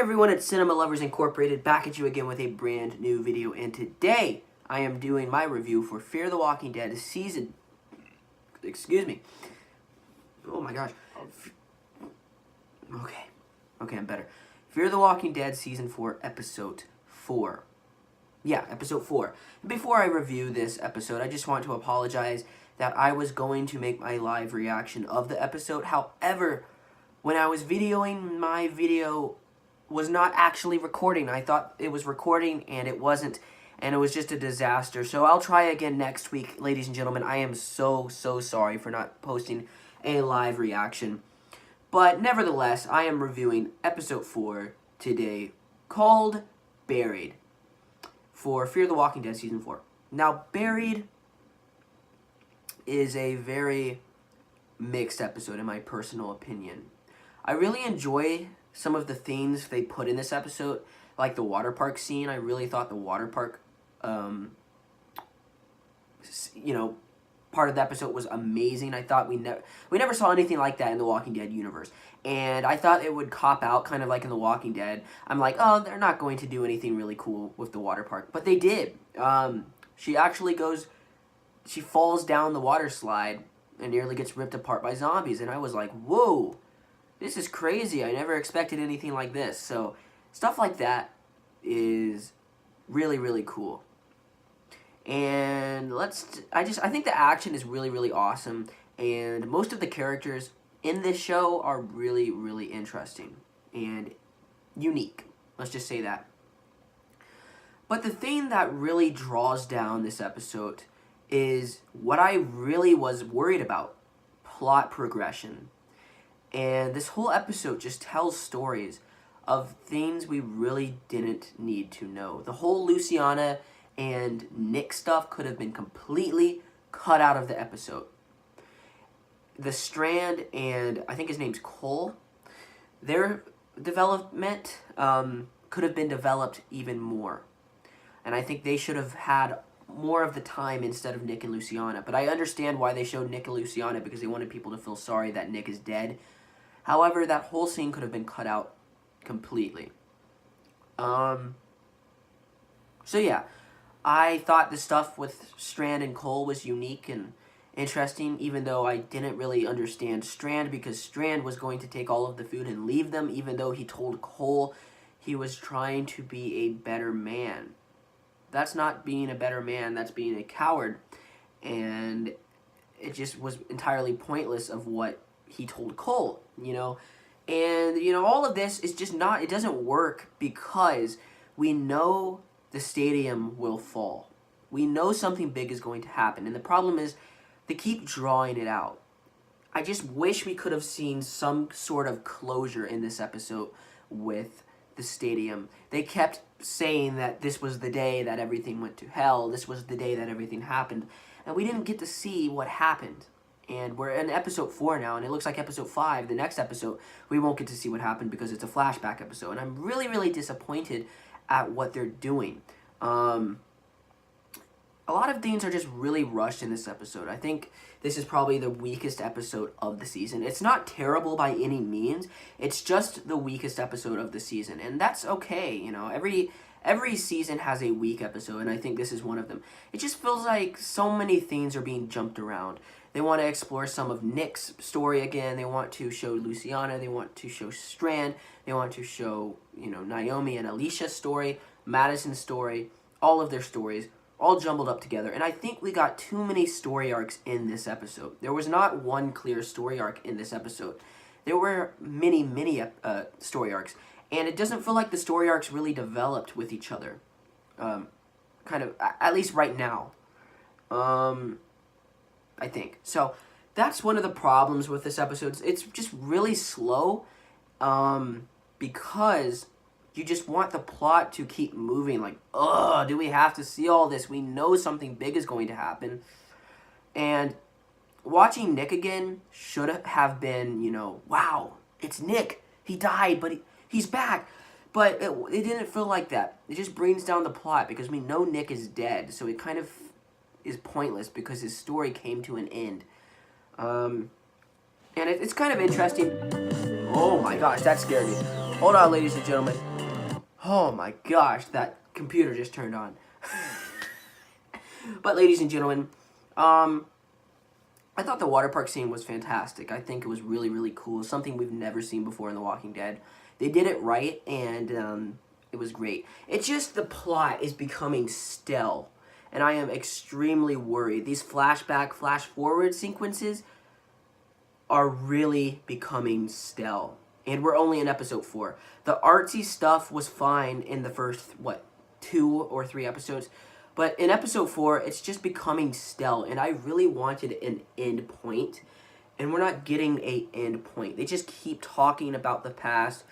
everyone, it's Cinema Lovers Incorporated, back at you again with a brand new video, and today I am doing my review for Fear the Walking Dead season... Excuse me. Oh my gosh. Okay, I'm better. Fear the Walking Dead Season 4, Episode 4. Yeah, Episode 4. Before I review this episode, I just want to apologize that I was going to make my live reaction of the episode. However, when I was videoing, my video was not actually recording. I thought it was recording and it wasn't, and it was just a disaster. So I'll try again next week, ladies and gentlemen. I am so sorry for not posting a live reaction. But nevertheless, I am reviewing Episode 4 today, called Buried, for Fear the Walking Dead Season 4. Now, Buried is a very mixed episode in my personal opinion. I really enjoy some of the things they put in this episode, like the water park scene. I really thought the water park, part of the episode was amazing. I thought we never saw anything like that in the Walking Dead universe. And I thought it would cop out, kind of like in the Walking Dead. I'm like, oh, they're not going to do anything really cool with the water park. But they did. She actually she falls down the water slide and nearly gets ripped apart by zombies. And I was like, whoa, this is crazy. I never expected anything like this. So stuff like that is really cool. And I think the action is really awesome, and most of the characters in this show are really interesting and unique. Let's just say that. But the thing that really draws down this episode is what I really was worried about: plot progression. And this whole episode just tells stories of things we really didn't need to know. The whole Luciana and Nick stuff could have been completely cut out of the episode. The Strand and, I think his name's Cole, their development could have been developed even more. And I think they should have had more of the time instead of Nick and Luciana. But I understand why they showed Nick and Luciana, because they wanted people to feel sorry that Nick is dead. However, that whole scene could have been cut out completely. So yeah, I thought the stuff with Strand and Cole was unique and interesting, even though I didn't really understand Strand, because Strand was going to take all of the food and leave them, even though he told Cole he was trying to be a better man. That's not being a better man, that's being a coward. And it just was entirely pointless of what he told Cole, And, all of this is just it doesn't work, because we know the stadium will fall. We know something big is going to happen, and the problem is they keep drawing it out. I just wish we could have seen some sort of closure in this episode with the stadium. They kept saying that this was the day that everything went to hell, this was the day that everything happened, and we didn't get to see what happened. And we're in Episode 4 now, and it looks like Episode 5, the next episode, we won't get to see what happened because it's a flashback episode. And I'm really disappointed at what they're doing. A lot of things are just really rushed in this episode. I think this is probably the weakest episode of the season. It's not terrible by any means. It's just the weakest episode of the season, and that's okay. Every season has a weak episode, and I think this is one of them. It just feels like so many things are being jumped around. They want to explore some of Nick's story again. They want to show Luciana. They want to show Strand. They want to show, Naomi and Alicia's story, Madison's story, all of their stories, all jumbled up together. And I think we got too many story arcs in this episode. There was not one clear story arc in this episode. There were many story arcs. And it doesn't feel like the story arcs really developed with each other. Kind of, at least right now. I think. So, that's one of the problems with this episode. It's just really slow, because you just want the plot to keep moving. Like, ugh, do we have to see all this? We know something big is going to happen. And watching Nick again should have been, wow, it's Nick. He died, but he's back. But it didn't feel like that. It just brings down the plot, because we know Nick is dead. So it kind of is pointless, because his story came to an end. And it's kind of interesting. Oh my gosh, that scared me. Hold on, ladies and gentlemen. Oh my gosh, that computer just turned on. But ladies and gentlemen, I thought the water park scene was fantastic. I think it was really, really cool. Something we've never seen before in The Walking Dead. They did it right, and it was great. It's just the plot is becoming stale, and I am extremely worried. These flashback, flash-forward sequences are really becoming stale. And we're only in episode 4. The artsy stuff was fine in the first, 2 or 3 episodes. But in episode 4, it's just becoming stale. And I really wanted an end point. And we're not getting an end point. They just keep talking about the past.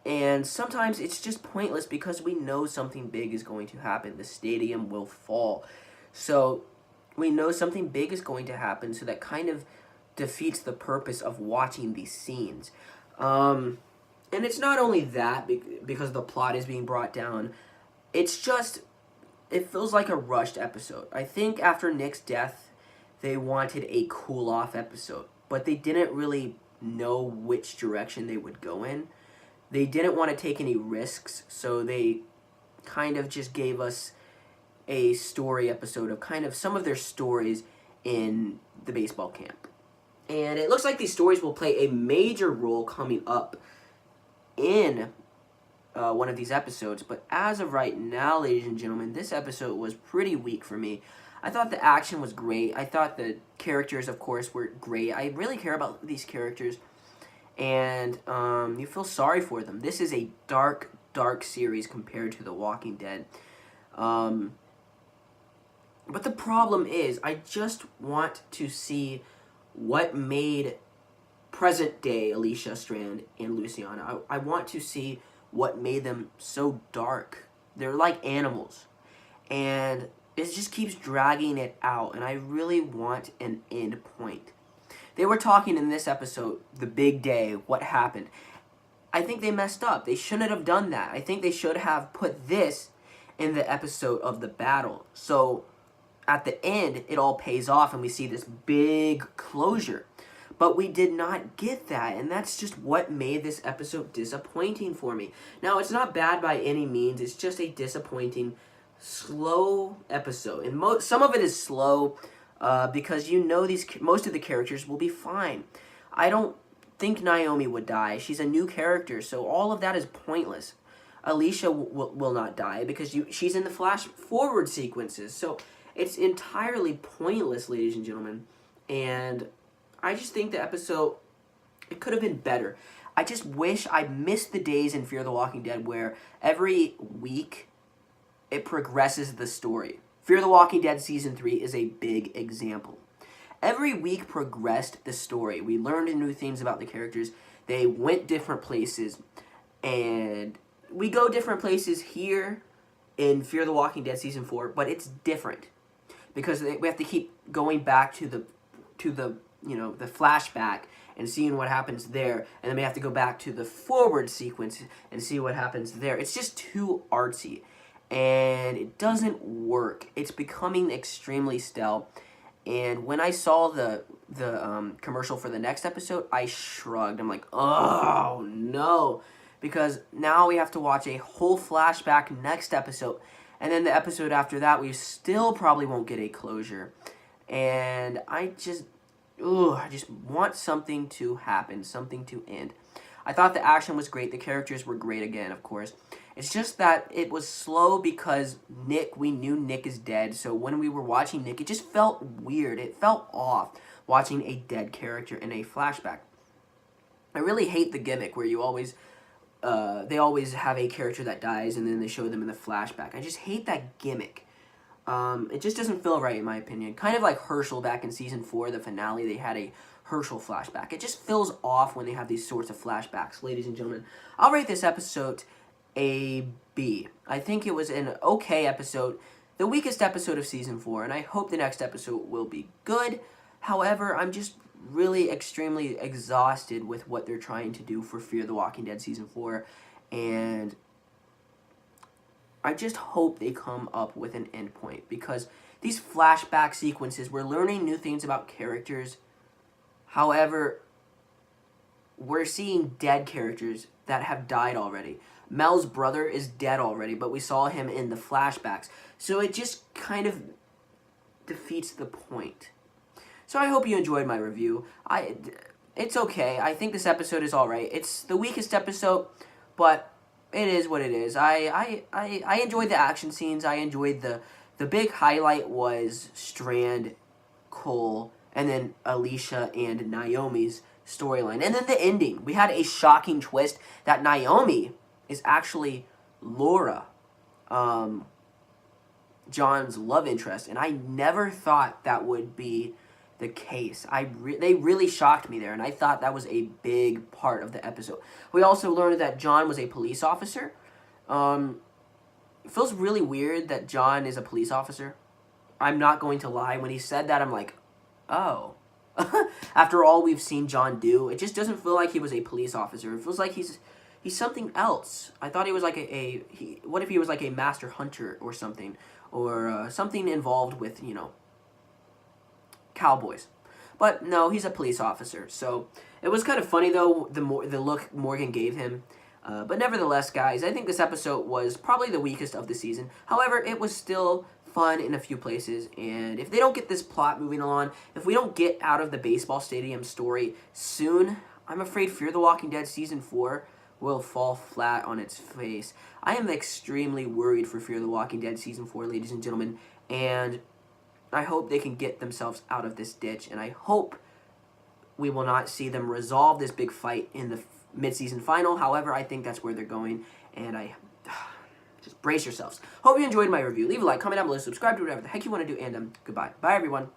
And sometimes it's just pointless because we know something big is going to happen. The stadium will fall. So we know something big is going to happen. So that kind of defeats the purpose of watching these scenes. And it's not only that because the plot is being brought down. It's just, it feels like a rushed episode. I think after Nick's death, they wanted a cool-off episode. But they didn't really know which direction they would go in. They didn't want to take any risks, so they kind of just gave us a story episode of kind of some of their stories in the baseball camp. And it looks like these stories will play a major role coming up in one of these episodes. But as of right now, ladies and gentlemen, this episode was pretty weak for me. I thought the action was great. I thought the characters, of course, were great. I really care about these characters. And you feel sorry for them. This is a dark, dark series compared to The Walking Dead. But the problem is, I just want to see what made present-day Alicia Strand and Luciana. I want to see what made them so dark. They're like animals. And it just keeps dragging it out. And I really want an end point. They were talking in this episode, the big day, what happened. I think they messed up. They shouldn't have done that. I think they should have put this in the episode of the battle. So at the end, it all pays off and we see this big closure. But we did not get that, and that's just what made this episode disappointing for me. Now, it's not bad by any means. It's just a disappointing, slow episode. And some of it is slow because you know most of the characters will be fine. I don't think Naomi would die. She's a new character, so all of that is pointless. Alicia will not die because she's in the flash-forward sequences. So it's entirely pointless, ladies and gentlemen. And I just think the episode, it could have been better. I just wish I missed the days in Fear the Walking Dead where every week it progresses the story. Fear the Walking Dead Season 3 is a big example. Every week progressed the story. We learned new things about the characters. They went different places. And we go different places here in Fear the Walking Dead Season 4, but it's different. Because we have to keep going back to the flashback and seeing what happens there, and then we have to go back to the forward sequence and see what happens there. It's just too artsy, and it doesn't work. It's becoming extremely stale, and when I saw the commercial for the next episode, I shrugged. I'm like, oh no, because now we have to watch a whole flashback next episode, and then the episode after that, we still probably won't get a closure, and I just want something to happen, something to end. I thought the action was great. The characters were great again, of course. It's just that it was slow because we knew Nick is dead. So when we were watching Nick, it just felt weird. It felt off watching a dead character in a flashback. I really hate the gimmick where they always have a character that dies and then they show them in the flashback. I just hate that gimmick. It just doesn't feel right in my opinion. Kind of like Herschel back in Season 4, the finale, they had a Herschel flashback. It just feels off when they have these sorts of flashbacks, ladies and gentlemen. I'll rate this episode a B. I think it was an okay episode, the weakest episode of Season 4, and I hope the next episode will be good. However, I'm just really extremely exhausted with what they're trying to do for Fear the Walking Dead Season 4, and I just hope they come up with an end point, because these flashback sequences, we're learning new things about characters. However, we're seeing dead characters that have died already. Mel's brother is dead already, but we saw him in the flashbacks. So it just kind of defeats the point. So I hope you enjoyed my review. It's okay. I think this episode is alright. It's the weakest episode, but it is what it is. I enjoyed the action scenes. I enjoyed the big highlight was Strand, Cole, and then Alicia and Naomi's storyline. And then the ending. We had a shocking twist that Naomi is actually Laura, John's love interest. And I never thought that would be the case. They really shocked me there, and I thought that was a big part of the episode. We also learned that John was a police officer. It feels really weird that John is a police officer. I'm not going to lie. When he said that, I'm like, oh. After all we've seen John do, it just doesn't feel like he was a police officer. It feels like he's something else. I thought he was like what if he was like a master hunter or something, or something involved with, you know, cowboys. But no, he's a police officer. So it was kind of funny though, the look Morgan gave him. But nevertheless, guys, I think this episode was probably the weakest of the season. However, it was still fun in a few places, and if they don't get this plot moving along, if we don't get out of the baseball stadium story soon, I'm afraid Fear the Walking Dead Season 4 will fall flat on its face. I am extremely worried for Fear the Walking Dead Season 4, ladies and gentlemen, and I hope they can get themselves out of this ditch, and I hope we will not see them resolve this big fight in the mid-season final. However, I think that's where they're going, and just brace yourselves. Hope you enjoyed my review. Leave a like, comment down below, subscribe to whatever the heck you want to do, and goodbye. Bye, everyone.